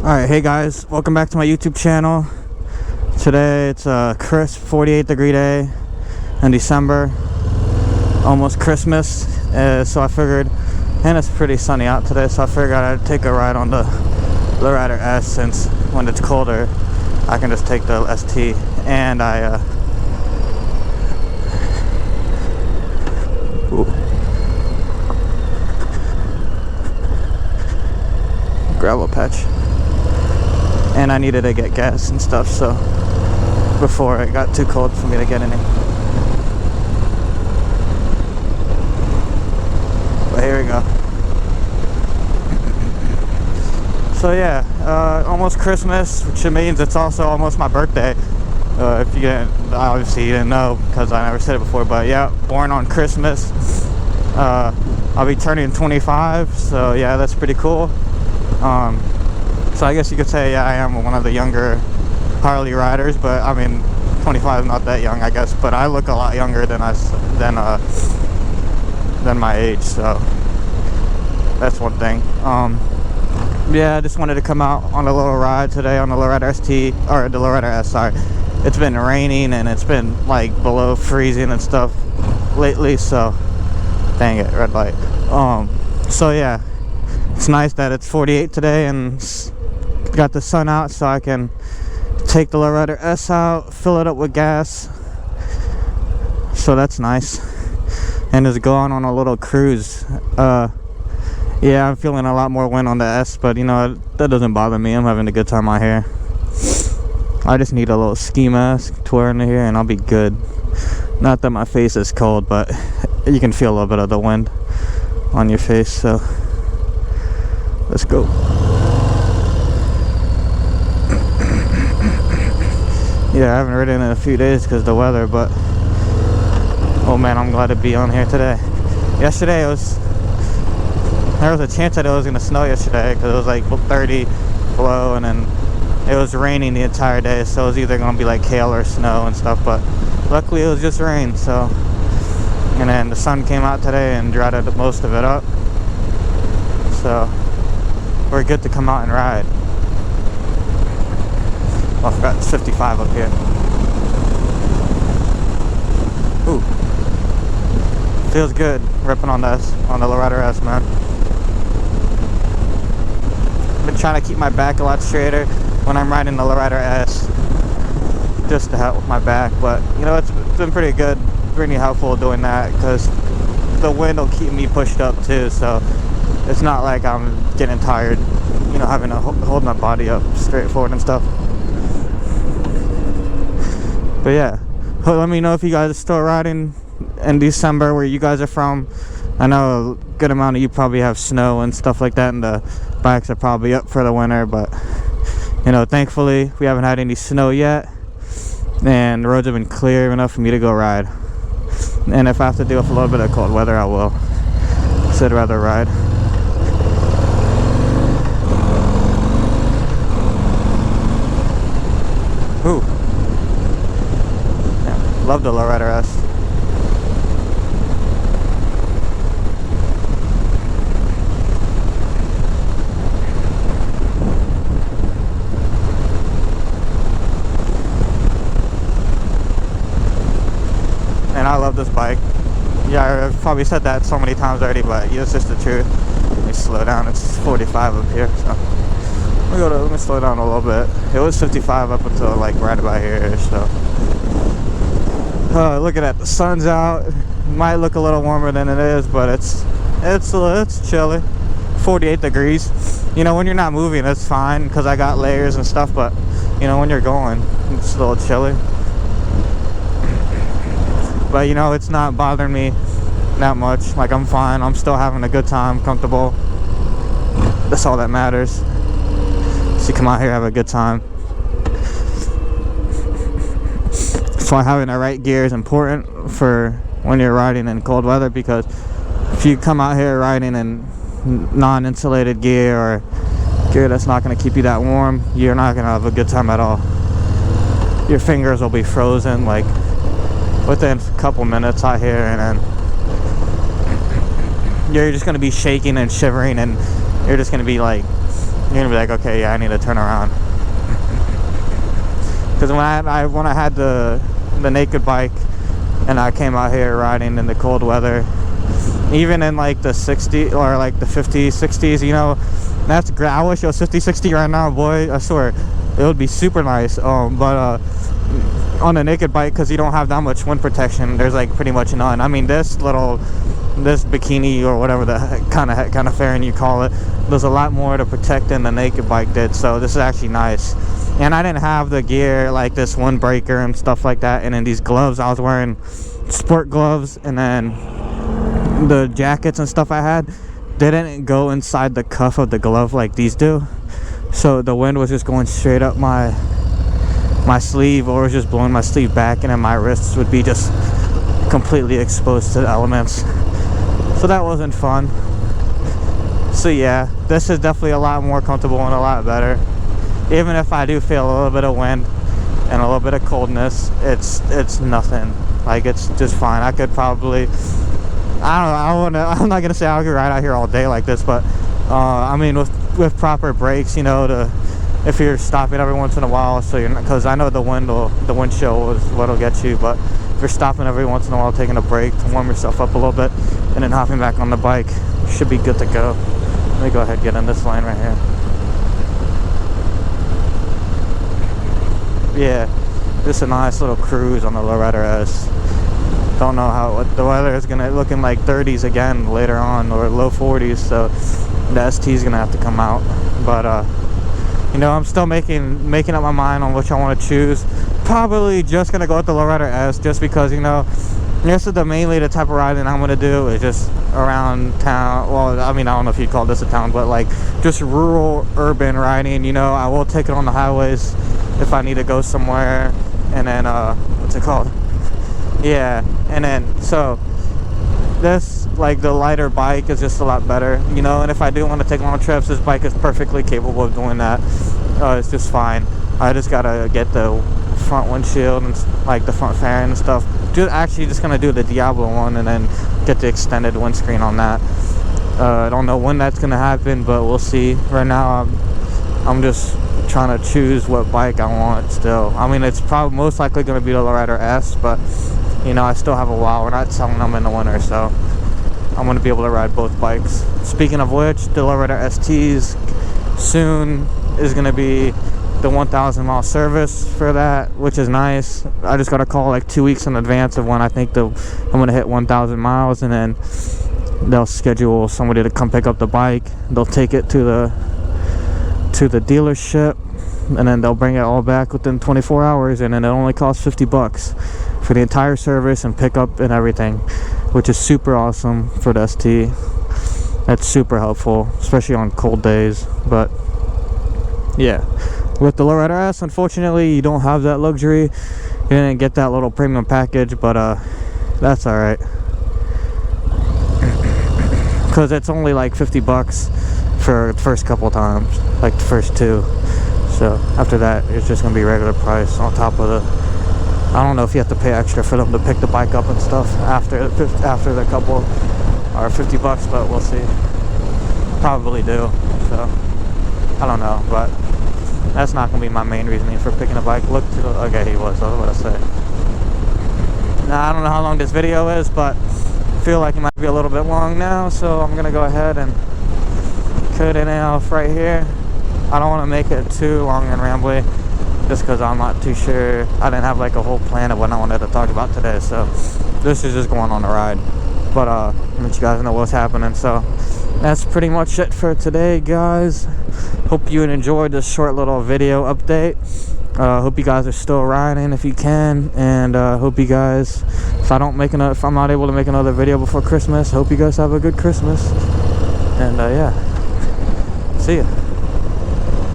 Alright, hey guys, welcome back to my YouTube channel. Today it's a crisp 48-degree day in December, almost Christmas, so I figured, and it's pretty sunny out today, so I figured I'd take a ride on the Lowrider S, since when it's colder I can just take the ST. And gravel patch, and I needed to get gas and stuff, so before it got too cold for me to get any. But here we go. So yeah, almost Christmas, which means it's also almost my birthday. If you didn't, obviously you didn't know because I never said it before, but yeah, born on Christmas. I'll be turning 25, so yeah, that's pretty cool. So I guess you could say, yeah, I am one of the younger Harley riders, but I mean, 25 is not that young, I guess, but I look a lot younger than my age, so that's one thing. Yeah, I just wanted to come out on a little ride today on the Lowrider ST, or the Lowrider S, sorry. It's been raining and it's been like below freezing and stuff lately, so dang it, red light. So yeah, it's nice that it's 48 today and got the sun out, so I can take the Lowrider S out, fill it up with gas, so that's nice, and just go on a little cruise. Yeah, I'm feeling a lot more wind on the S, but you know, that doesn't bother me. I'm having a good time out here. I just need a little ski mask to wear in here and I'll be good. Not that my face is cold, but you can feel a little bit of the wind on your face, so let's go. Yeah, I haven't ridden in a few days because of the weather, but oh man, I'm glad to be on here today. Yesterday there was a chance that it was going to snow yesterday because it was like 30 below, and then it was raining the entire day, so it was either going to be like hail or snow and stuff, but luckily it was just rain. So, and then the sun came out today and dried most of it up, so we're good to come out and ride. Oh, I forgot it's 55 up here. Ooh, feels good ripping on the Lowrider S, man. I've been trying to keep my back a lot straighter when I'm riding the Lowrider S, just to help with my back, but you know, it's been pretty good, pretty helpful doing that, because the wind will keep me pushed up too, so it's not like I'm getting tired, you know, having to hold my body up straight forward and stuff. But yeah, let me know if you guys are still riding in December where you guys are from. I know a good amount of you probably have snow and stuff like that, and the bikes are probably up for the winter, but you know, thankfully we haven't had any snow yet, and the roads have been clear enough for me to go ride. And if I have to deal with a little bit of cold weather, I will. So I'd rather ride. Ooh. Yeah, love the Lowrider S. And I love this bike. Yeah, I've probably said that so many times already, but it's just the truth. Let me slow down. It's 45 up here, so let me slow down a little bit. It was 55 up until like right about here, so look at that, the sun's out. It might look a little warmer than it is, but it's chilly. 48 degrees. You know, when you're not moving, it's fine because I got layers and stuff, but you know, when you're going, it's a little chilly. But you know, it's not bothering me that much. Like, I'm fine. I'm still having a good time, comfortable. That's all that matters. So you come out here, have a good time. That's why having the right gear is important for when you're riding in cold weather, because if you come out here riding in non-insulated gear or gear that's not going to keep you that warm, you're not going to have a good time at all. Your fingers will be frozen like within a couple minutes out here, and then you're just going to be shaking and shivering, and you're just going to be like you're gonna be like, okay, yeah, I need to turn around. Because when I had the naked bike and I came out here riding in the cold weather, even in like the 60s or like the 50s, 60s, you know, that's great. I wish it was 50, 60 right now, boy. I swear, it would be super nice. But on a naked bike, because you don't have that much wind protection, there's like pretty much none. I mean, this bikini or whatever the kind of fairing you call it, there's a lot more to protect than the naked bike did. So this is actually nice. And I didn't have the gear like this windbreaker and stuff like that. And then these gloves, I was wearing sport gloves, and then the jackets and stuff I had, they didn't go inside the cuff of the glove like these do. So the wind was just going straight up my sleeve, or it was just blowing my sleeve back, and then my wrists would be just completely exposed to the elements. So that wasn't fun. So yeah, this is definitely a lot more comfortable and a lot better. Even if I do feel a little bit of wind and a little bit of coldness, it's nothing. Like, it's just fine. I could probably, I don't know, I'm not gonna say I could ride out here all day like this, but I mean, with proper brakes, you know, if you're stopping every once in a while, so you're not, because I know the wind chill is what'll get you, but if you're stopping every once in a while, taking a break to warm yourself up a little bit, and then hopping back on the bike, you should be good to go. Let me go ahead and get in this line right here. Yeah, just a nice little cruise on the Lowrider S. Don't know what the weather is gonna looking like 30s again later on, or low 40s, so the ST is gonna have to come out. But you know, I'm still making up my mind on which I want to choose. Probably just gonna go with the Lowrider S, just because, you know, this is mainly the type of riding I'm gonna do is just around town. Well, I mean, I don't know if you'd call this a town, but like just rural urban riding. You know, I will take it on the highways if I need to go somewhere. And then what's it called? Yeah, and then so this, like, the lighter bike is just a lot better, you know. And if I do want to take long trips, this bike is perfectly capable of doing that. It's just fine. I just gotta get the front windshield and like the front fairing and stuff. Just gonna do the Diablo one and then get the extended windscreen on that. I don't know when that's gonna happen, but we'll see. Right now I'm just trying to choose what bike I want still. I mean, it's probably most likely gonna be the Lowrider S, but you know, I still have a while. We're not selling them in the winter, so I'm gonna be able to ride both bikes. Speaking of which, the Lowrider STs soon is gonna be the 1,000 mile service for that, which is nice. I just got a call like 2 weeks in advance of when I think I'm gonna hit 1,000 miles, and then they'll schedule somebody to come pick up the bike. They'll take it to the dealership, and then they'll bring it all back within 24 hours, and then it only costs $50 for the entire service and pickup and everything, which is super awesome for the ST. That's super helpful, especially on cold days. But yeah, with the Lowrider S, unfortunately, you don't have that luxury. You didn't get that little premium package, but that's all right, because it's only like $50 for the first couple times, like the first two. So after that, it's just gonna be regular price on top of the. I don't know if you have to pay extra for them to pick the bike up and stuff after the couple, or $50, but we'll see. Probably do. So I don't know, but that's not gonna be my main reasoning for picking a bike. Okay, he was. What I say. Now I don't know how long this video is, but I feel like it might be a little bit long now, so I'm gonna go ahead and cut it off right here. I don't want to make it too long and rambly, just because I'm not too sure. I didn't have like a whole plan of what I wanted to talk about today, so this is just going on a ride. But I'll let you guys know what's happening. So that's pretty much it for today, guys. Hope you enjoyed this short little video update. Hope you guys are still riding if you can, and hope you guys, if I'm not able to make another video before Christmas, hope you guys have a good Christmas. And yeah, see ya.